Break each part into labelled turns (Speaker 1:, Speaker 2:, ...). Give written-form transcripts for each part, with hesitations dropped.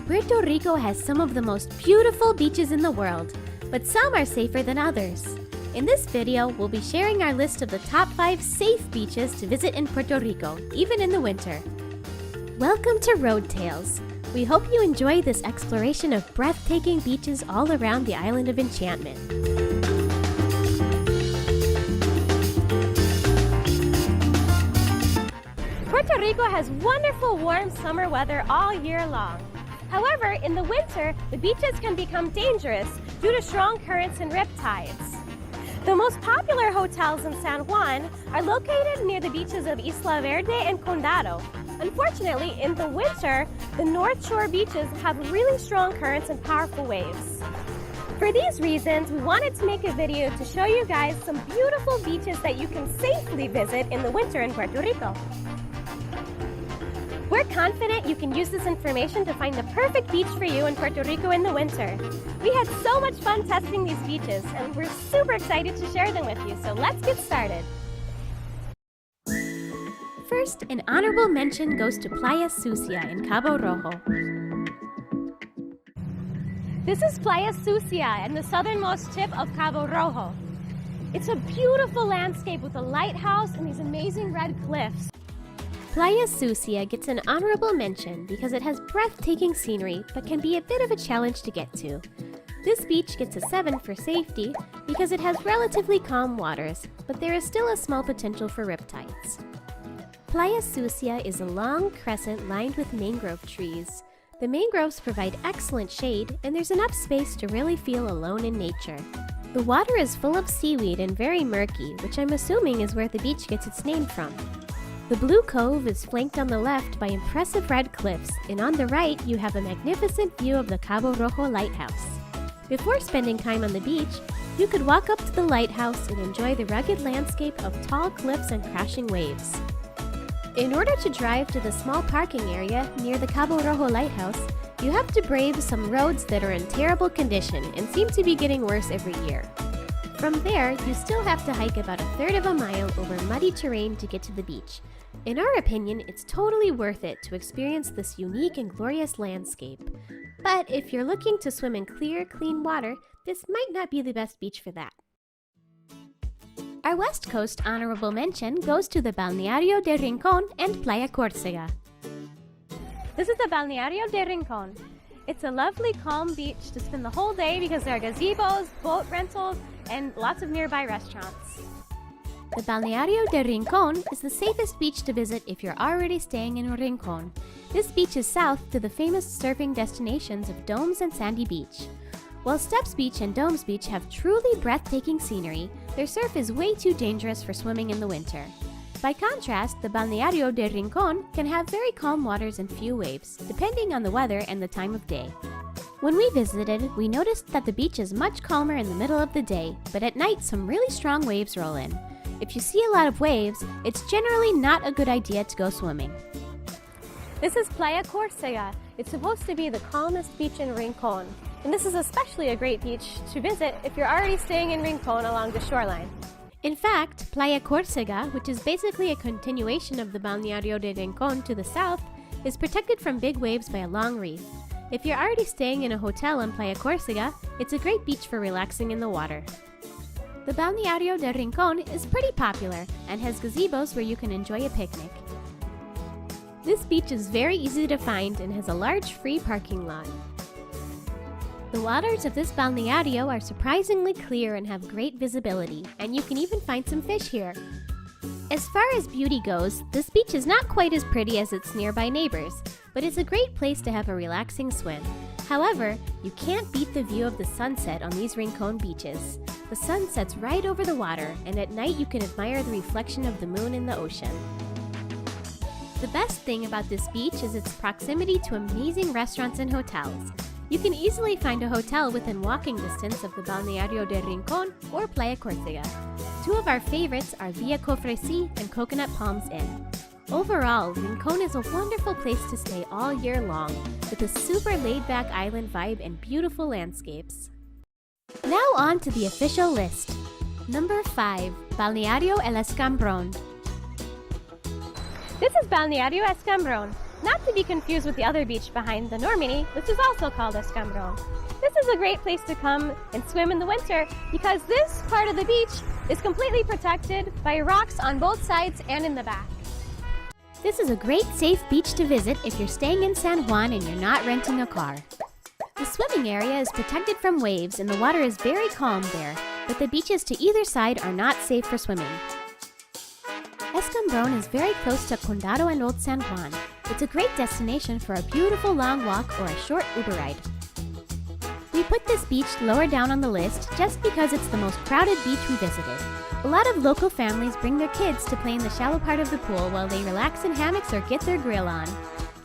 Speaker 1: Puerto Rico has some of the most beautiful beaches in the world, but some are safer than others. In this video, we'll be sharing our list of the top 5 safe beaches to visit in Puerto Rico, even in the winter. Welcome to Road Tales. We hope you enjoy this exploration of breathtaking beaches all around the island of enchantment. Puerto Rico has wonderful warm summer weather all year long. However, in the winter, the beaches can become dangerous due to strong currents and riptides. The most popular hotels in San Juan are located near the beaches of Isla Verde and Condado. Unfortunately, in the winter, the North Shore beaches have really strong currents and powerful waves. For these reasons, we wanted to make a video to show you guys some beautiful beaches that you can safely visit in the winter in Puerto Rico. We're confident you can use this information to find the perfect beach for you in Puerto Rico in the winter. We had so much fun testing these beaches, and we're super excited to share them with you, so let's get started. First, an honorable mention goes to Playa Sucia in Cabo Rojo. This is Playa Sucia in the southernmost tip of Cabo Rojo. It's a beautiful landscape with a lighthouse and these amazing red cliffs. Playa Sucia gets an honorable mention because it has breathtaking scenery but can be a bit of a challenge to get to. This beach gets a 7 for safety because it has relatively calm waters, but there is still a small potential for riptides. Playa Sucia is a long crescent lined with mangrove trees. The mangroves provide excellent shade, and there's enough space to really feel alone in nature. The water is full of seaweed and very murky, which I'm assuming is where the beach gets its name from. The Blue Cove is flanked on the left by impressive red cliffs, and on the right you have a magnificent view of the Cabo Rojo lighthouse. Before spending time on the beach, you could walk up to the lighthouse and enjoy the rugged landscape of tall cliffs and crashing waves. In order to drive to the small parking area near the Cabo Rojo lighthouse, you have to brave some roads that are in terrible condition and seem to be getting worse every year. From there, you still have to hike about 1/3 of a mile over muddy terrain to get to the beach. In our opinion, it's totally worth it to experience this unique and glorious landscape. But if you're looking to swim in clear, clean water, this might not be the best beach for that. Our West Coast honorable mention goes to the Balneario de Rincón and Playa Córcega. This is the Balneario de Rincón. It's a lovely, calm beach to spend the whole day because there are gazebos, boat rentals, and lots of nearby restaurants. The Balneario de Rincón is the safest beach to visit if you're already staying in Rincón. This beach is south to the famous surfing destinations of Domes and Sandy Beach. While Steps Beach and Domes Beach have truly breathtaking scenery, their surf is way too dangerous for swimming in the winter. By contrast, the Balneario de Rincón can have very calm waters and few waves, depending on the weather and the time of day. When we visited, we noticed that the beach is much calmer in the middle of the day, but at night some really strong waves roll in. If you see a lot of waves, it's generally not a good idea to go swimming. This is Playa Córcega. It's supposed to be the calmest beach in Rincón, and this is especially a great beach to visit if you're already staying in Rincón along the shoreline. In fact, Playa Córcega, which is basically a continuation of the Balneario de Rincón to the south, is protected from big waves by a long reef. If you're already staying in a hotel on Playa Córcega, it's a great beach for relaxing in the water. The Balneario de Rincón is pretty popular and has gazebos where you can enjoy a picnic. This beach is very easy to find and has a large free parking lot. The waters of this balneario are surprisingly clear and have great visibility, and you can even find some fish here. As far as beauty goes, this beach is not quite as pretty as its nearby neighbors, but it's a great place to have a relaxing swim. However, you can't beat the view of the sunset on these Rincón beaches. The sun sets right over the water, and at night you can admire the reflection of the moon in the ocean. The best thing about this beach is its proximity to amazing restaurants and hotels. You can easily find a hotel within walking distance of the Balneario de Rincón or Playa Córcega. Two of our favorites are Villa Cofresi and Coconut Palms Inn. Overall, Rincón is a wonderful place to stay all year long, with a super laid-back island vibe and beautiful landscapes. Now on to the official list. Number 5, Balneario El Escambrón. This is Balneario Escambrón. Not to be confused with the other beach behind the Normini, which is also called Escambron. This is a great place to come and swim in the winter because this part of the beach is completely protected by rocks on both sides and in the back. This is a great safe beach to visit if you're staying in San Juan and you're not renting a car. The swimming area is protected from waves and the water is very calm there, but the beaches to either side are not safe for swimming. Escambron is very close to Condado and Old San Juan. It's a great destination for a beautiful long walk or a short Uber ride. We put this beach lower down on the list just because it's the most crowded beach we visited. A lot of local families bring their kids to play in the shallow part of the pool while they relax in hammocks or get their grill on.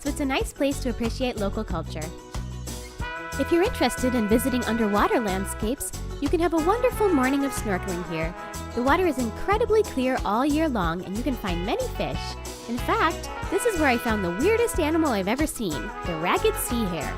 Speaker 1: So it's a nice place to appreciate local culture. If you're interested in visiting underwater landscapes, you can have a wonderful morning of snorkeling here. The water is incredibly clear all year long and you can find many fish. In fact, this is where I found the weirdest animal I've ever seen, the ragged sea hare.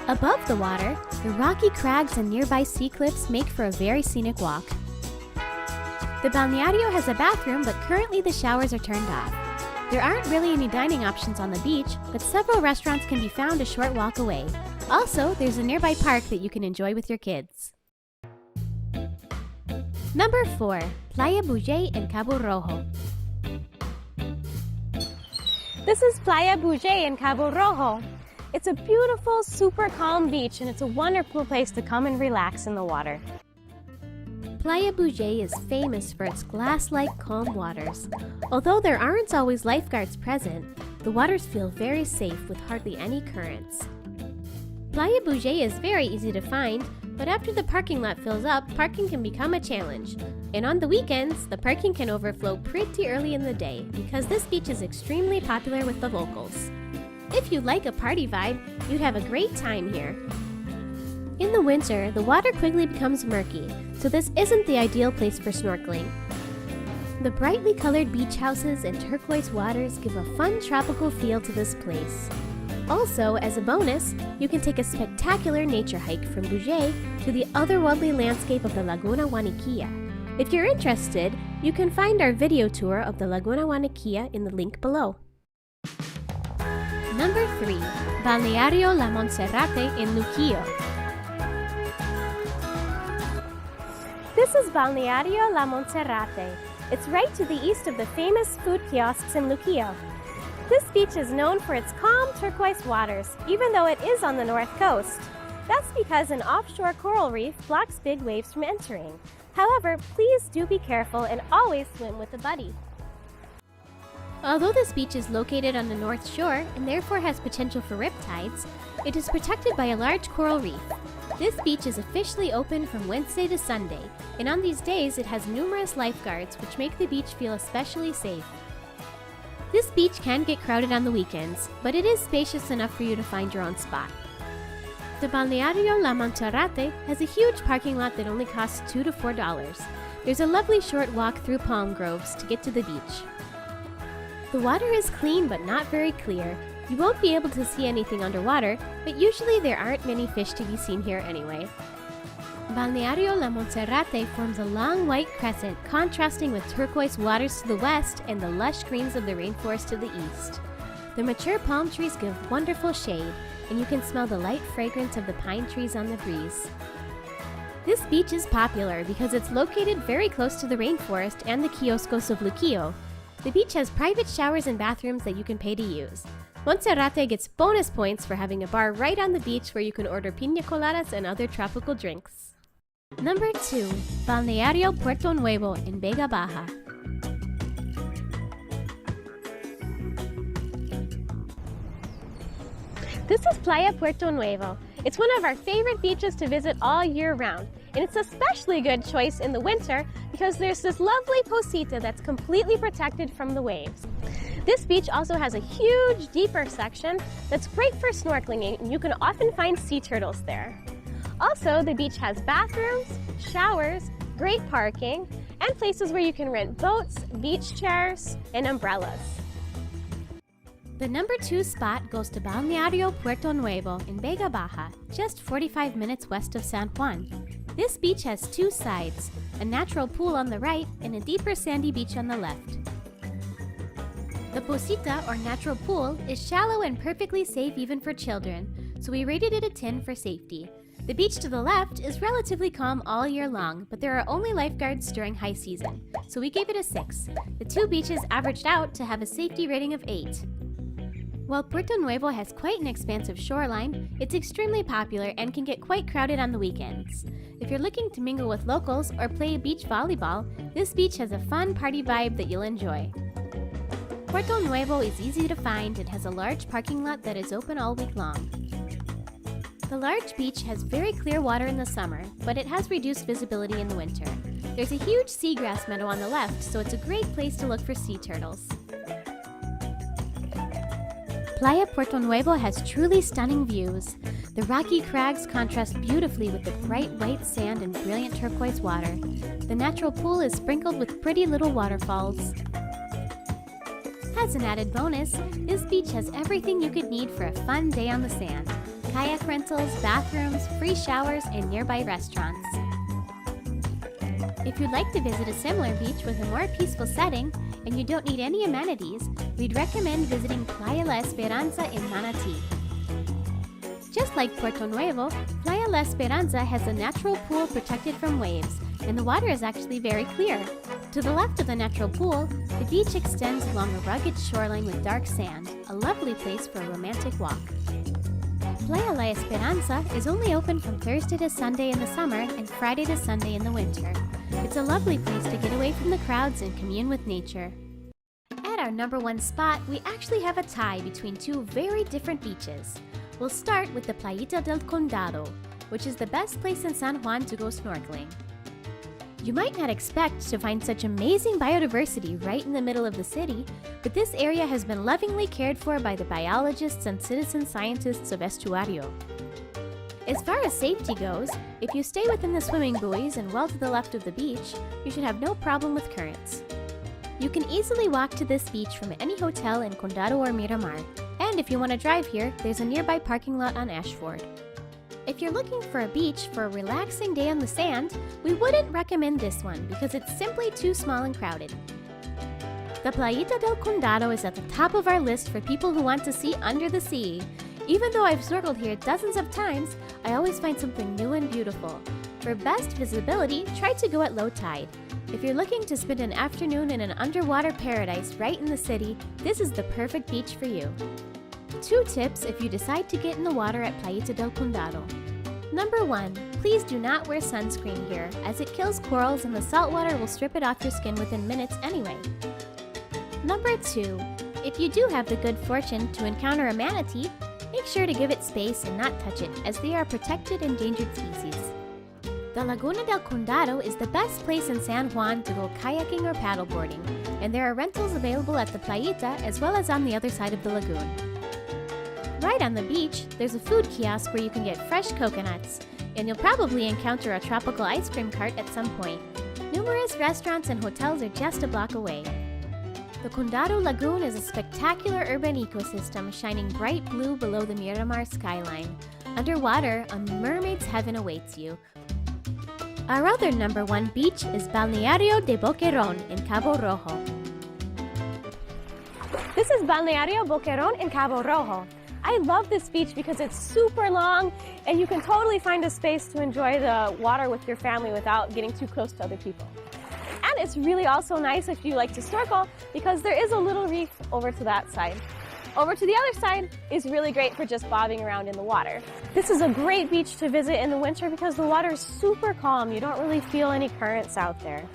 Speaker 1: Above the water, the rocky crags and nearby sea cliffs make for a very scenic walk. The balneario has a bathroom, but currently the showers are turned off. There aren't really any dining options on the beach, but several restaurants can be found a short walk away. Also, there's a nearby park that you can enjoy with your kids. Number 4. Playa Bujay in Cabo Rojo. This is Playa Bujay in Cabo Rojo. It's a beautiful, super calm beach and it's a wonderful place to come and relax in the water. Playa Bujay is famous for its glass-like calm waters. Although there aren't always lifeguards present, the waters feel very safe with hardly any currents. Playa Bujay is very easy to find, but after the parking lot fills up, parking can become a challenge. And on the weekends, the parking can overflow pretty early in the day because this beach is extremely popular with the locals. If you like a party vibe, you'd have a great time here. In the winter, the water quickly becomes murky, so this isn't the ideal place for snorkeling. The brightly colored beach houses and turquoise waters give a fun tropical feel to this place. Also, as a bonus, you can take a spectacular nature hike from Bujay to the otherworldly landscape of the Laguna Guaniquilla. If you're interested, you can find our video tour of the Laguna Guaniquilla in the link below. Number 3. Balneario La Monserrate in Luquillo. This is Balneario La Monserrate. It's right to the east of the famous food kiosks in Luquillo. This beach is known for its calm turquoise waters, even though it is on the north coast. That's because an offshore coral reef blocks big waves from entering. However, please do be careful and always swim with a buddy. Although this beach is located on the north shore and therefore has potential for riptides, it is protected by a large coral reef. This beach is officially open from Wednesday to Sunday, and on these days it has numerous lifeguards which make the beach feel especially safe. This beach can get crowded on the weekends, but it is spacious enough for you to find your own spot. The Balneario La Monserrate has a huge parking lot that only costs $2 to $4. There's a lovely short walk through palm groves to get to the beach. The water is clean but not very clear. You won't be able to see anything underwater, but usually there aren't many fish to be seen here anyway. Balneario La Monserrate forms a long white crescent contrasting with turquoise waters to the west and the lush greens of the rainforest to the east. The mature palm trees give wonderful shade, and you can smell the light fragrance of the pine trees on the breeze. This beach is popular because it's located very close to the rainforest and the kioscos of Luquillo. The beach has private showers and bathrooms that you can pay to use. Monserrate gets bonus points for having a bar right on the beach where you can order piña coladas and other tropical drinks. Number 2. Balneario Puerto Nuevo in Vega Baja. This is Playa Puerto Nuevo. It's one of our favorite beaches to visit all year round, and it's especially good choice in the winter because there's this lovely posita that's completely protected from the waves. This beach also has a huge, deeper section that's great for snorkeling, and you can often find sea turtles there. Also, the beach has bathrooms, showers, great parking, and places where you can rent boats, beach chairs, and umbrellas. The number 2 spot goes to Balneario Puerto Nuevo in Vega Baja, just 45 minutes west of San Juan. This beach has 2 sides, a natural pool on the right and a deeper sandy beach on the left. The Posita, or natural pool, is shallow and perfectly safe even for children, so we rated it a 10 for safety. The beach to the left is relatively calm all year long, but there are only lifeguards during high season, so we gave it a 6. The two beaches averaged out to have a safety rating of 8. While Puerto Nuevo has quite an expansive shoreline, it's extremely popular and can get quite crowded on the weekends. If you're looking to mingle with locals or play beach volleyball, this beach has a fun party vibe that you'll enjoy. Puerto Nuevo is easy to find and has a large parking lot that is open all week long. The large beach has very clear water in the summer, but it has reduced visibility in the winter. There's a huge seagrass meadow on the left, so it's a great place to look for sea turtles. Playa Puerto Nuevo has truly stunning views. The rocky crags contrast beautifully with the bright white sand and brilliant turquoise water. The natural pool is sprinkled with pretty little waterfalls. As an added bonus, this beach has everything you could need for a fun day on the sand. Kayak rentals, bathrooms, free showers, and nearby restaurants. If you'd like to visit a similar beach with a more peaceful setting, and you don't need any amenities, we'd recommend visiting Playa La Esperanza in Manatí. Just like Puerto Nuevo, Playa La Esperanza has a natural pool protected from waves, and the water is actually very clear. To the left of the natural pool, the beach extends along a rugged shoreline with dark sand, a lovely place for a romantic walk. Playa La Esperanza is only open from Thursday to Sunday in the summer and Friday to Sunday in the winter. It's a lovely place to get away from the crowds and commune with nature. At our number 1 spot, we actually have a tie between two very different beaches. We'll start with the Playita del Condado, which is the best place in San Juan to go snorkeling. You might not expect to find such amazing biodiversity right in the middle of the city, but this area has been lovingly cared for by the biologists and citizen scientists of Estuario. As far as safety goes, if you stay within the swimming buoys and well to the left of the beach, you should have no problem with currents. You can easily walk to this beach from any hotel in Condado or Miramar, and if you want to drive here, there's a nearby parking lot on Ashford. If you're looking for a beach for a relaxing day on the sand, we wouldn't recommend this one because it's simply too small and crowded. The Playita del Condado is at the top of our list for people who want to see under the sea. Even though I've snorkeled here dozens of times, I always find something new and beautiful. For best visibility, try to go at low tide. If you're looking to spend an afternoon in an underwater paradise right in the city, this is the perfect beach for you. 2 tips if you decide to get in the water at Playita del Condado. Number 1, please do not wear sunscreen here, as it kills corals and the salt water will strip it off your skin within minutes anyway. Number 2, if you do have the good fortune to encounter a manatee, make sure to give it space and not touch it, as they are protected endangered species. The Laguna del Condado is the best place in San Juan to go kayaking or paddleboarding, and there are rentals available at the Playita as well as on the other side of the lagoon. Right on the beach, there's a food kiosk where you can get fresh coconuts, and you'll probably encounter a tropical ice cream cart at some point. Numerous restaurants and hotels are just a block away. The Condado Lagoon is a spectacular urban ecosystem shining bright blue below the Miramar skyline. Underwater, a mermaid's heaven awaits you. Our other number 1 beach is Balneario de Boquerón in Cabo Rojo.
Speaker 2: This is Balneario Boquerón in Cabo Rojo. I love this beach because it's super long and you can totally find a space to enjoy the water with your family without getting too close to other people. And it's really also nice if you like to snorkel because there is a little reef over to that side. Over to the other side is really great for just bobbing around in the water. This is a great beach to visit in the winter because the water is super calm. You don't really feel any currents out there.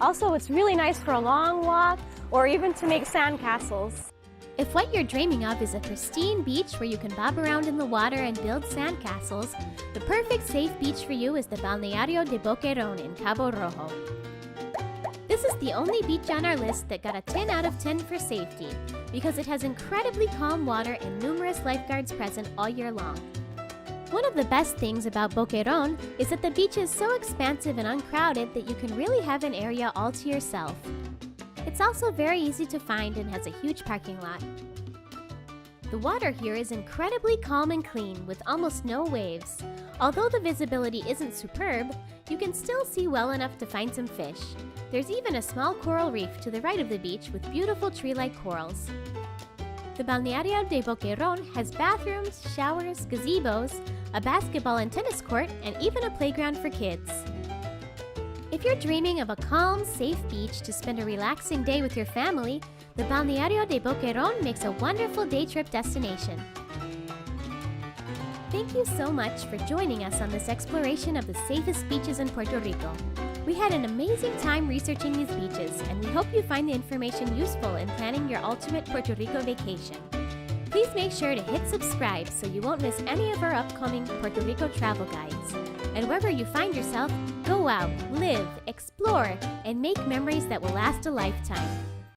Speaker 2: Also, it's really nice for a long walk or even to make sand castles.
Speaker 1: If what you're dreaming of is a pristine beach where you can bob around in the water and build sand castles, the perfect safe beach for you is the Balneario de Boquerón in Cabo Rojo. This is the only beach on our list that got a 10 out of 10 for safety, because it has incredibly calm water and numerous lifeguards present all year long. One of the best things about Boquerón is that the beach is so expansive and uncrowded that you can really have an area all to yourself. It's also very easy to find and has a huge parking lot. The water here is incredibly calm and clean with almost no waves. Although the visibility isn't superb, you can still see well enough to find some fish. There's even a small coral reef to the right of the beach with beautiful tree-like corals. The Balneario de Boquerón has bathrooms, showers, gazebos, a basketball and tennis court, and even a playground for kids. If you're dreaming of a calm, safe beach to spend a relaxing day with your family, the Balneario de Boquerón makes a wonderful day trip destination. Thank you so much for joining us on this exploration of the safest beaches in Puerto Rico. We had an amazing time researching these beaches, and we hope you find the information useful in planning your ultimate Puerto Rico vacation. Please make sure to hit subscribe so you won't miss any of our upcoming Puerto Rico travel guides. And wherever you find yourself, go out, live, explore, and make memories that will last a lifetime.